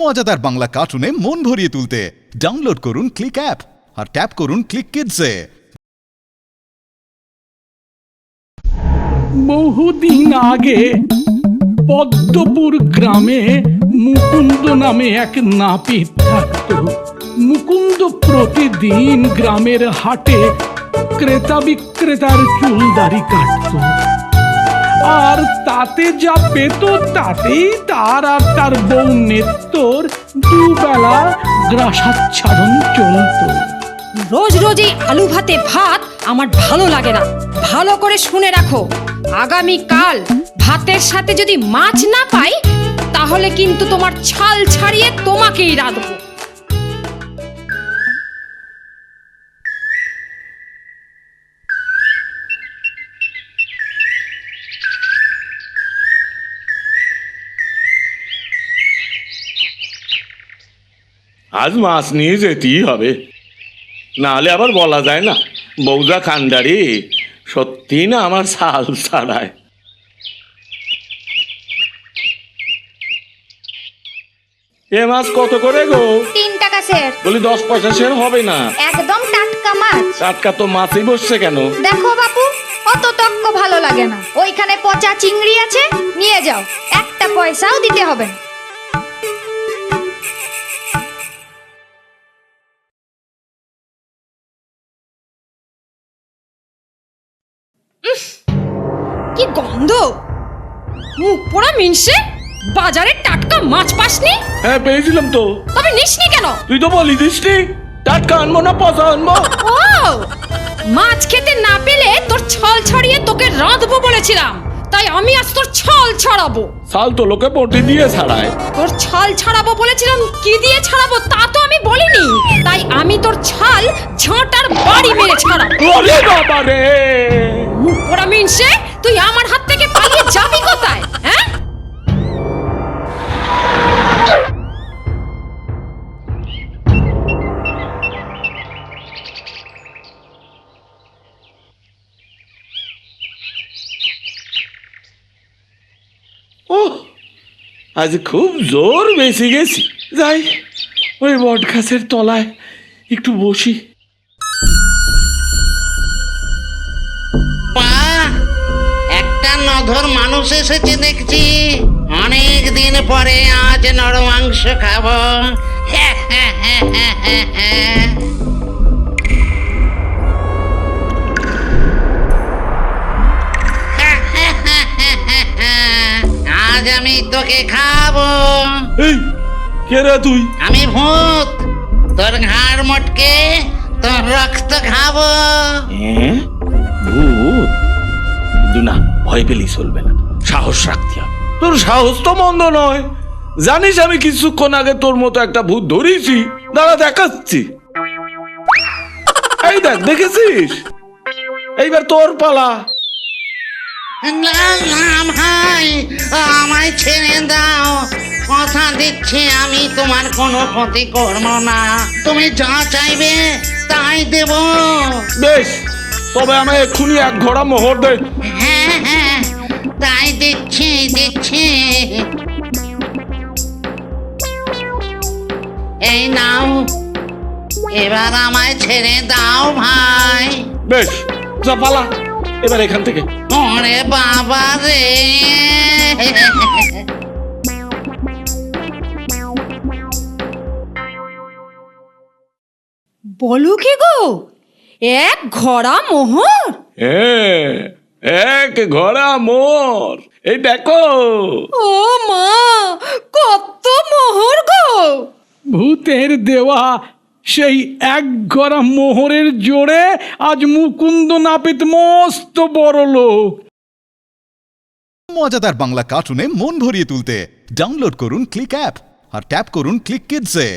মজাদার বাংলা কার্টুনে মন ভরিয়ে তুলতে ডাউনলোড করুন ক্লিক অ্যাপ আর ট্যাপ করুন ক্লিক কিডসে। বহুদিন আগে পদ্মপুর গ্রামে মুকুন্দ নামে এক নাপিত থাকত। মুকুন্দ প্রতিদিন গ্রামের হাটে ক্রেতা বিক্রেতার চুলদাড়ি কাটত, আর তাতে যা পেত তাতেই তার আর তার বউ নেত্তর দুবেলা গ্রাসাচ্ছাদন চলত। রোজ রোজ এই আলু ভাতে ভাত আমার ভালো লাগে না। ভালো করে শুনে রাখো, আগামী কাল ভাতের সাথে যদি মাছ না পাই তাহলে কিন্তু তোমার ছাল ছাড়িয়ে তোমাকেই রাঁধবো। আজ মাছ নিয়ে যেতেই হবে, নাহলে আবার বলা যায় না বৌদা খান্ডারি সত্যি না আমার ছাল ছাড়ায়। এ মাছ কত করে গো? 3 টাকা স্যার। বলি 10 পয়সা সের হবে না? একদম টাটকা মাছ। টাটকা তো মাছই বসছে কেন? দেখো বাপু, অত তক্ক ভালো লাগে না। ওইখানে পচা চিংড়ি আছে, নিয়ে যাও, একটা পয়সাও দিতে হবে না। কি গন্ধ! মুখ পোড়া মিনসে, বাজারে টাটকা মাছ পাসনি? হ্যাঁ পেয়েছিলাম তো। তবে নিসনি কেন? তুই তো বলি দিসনি টাটকা আনবো না পচা আনবো। ও, মাছ খেতে না পেলে তোর ছাল ছাড়িয়ে তোকে রাঁধবো বলেছিলাম, তাই আমি আজ তোর ছাল ছাড়াবো। ছাল তো লোকে বটি দিয়ে ছাড়ায়। তোর ছাল ছাড়াবো বলেছিলাম, কি দিয়ে ছাড়াবো তা তো আমি বলিনি। তাই আমি তোর ছাল ঝাঁটার বাড়ি মেরে ছাড়াবো। ওরে বাবা রে! মুখ পোড়া মিনসে, তুই আমার হাত থেকে পালিয়ে যাবি কোথায়? হ্যাঁ, ও আজ খুব জোর বেশি গেছি। যাই ওই বট গাছের তলায় একটু বসি। একটা নধর মানুষ এসেছে দেখছি। অনেক দিন পরে আজ নর মাংস খাবো। আজ আমি তোকে খাবো। এই কে রে তুই? আমি ভূত, তোর ঘাড় মটকে তোর রক্ত খাবো। ভূত? কিন্তু না, ভয় পেলেই চলবে না, সাহস রাখতে হবে। তোর সাহস তো মন্দ নয়। জানিস আমি কিছুক্ষণ আগে তোর মতো একটা ভূত ধরেছি, দাঁড়া দেখাচ্ছি। এই দেখ, দেখেছিস? এইবার তোর পালা। না না ভাই, আমায় ছেড়ে দাও। কথা দিচ্ছি আমি তোমার কোনো ক্ষতি করবো না। তুমি যা চাইবে তাই দেব। বেশ, তবে আমি এক্ষুনি 1 ঘোড়া মোহর দে। হ্যাঁ হ্যাঁ, তাই দিচ্ছি দিচ্ছি। এই নাও, এবার আমায় ছেড়ে দাও ভাই। বেশ, যা পালা এবার এখান থেকে। ওরে বাবা রে! বলো কি গো, 1 ঘোড়া মোহর? হ্যাঁ, 1 ঘোড়া মোহর। এই দেখো। ও মা, কত মোহর গো! ভূতের দেওয়া সেই 1 গড়া মোহরের জোরে আজ মুকুন্দ নাপিত মস্ত বড় লোক। মজাদার বাংলা কার্টুনে মন ভরিয়ে তুলতে ডাউনলোড করুন ক্লিক অ্যাপ আর ট্যাপ করুন ক্লিক কিডসে।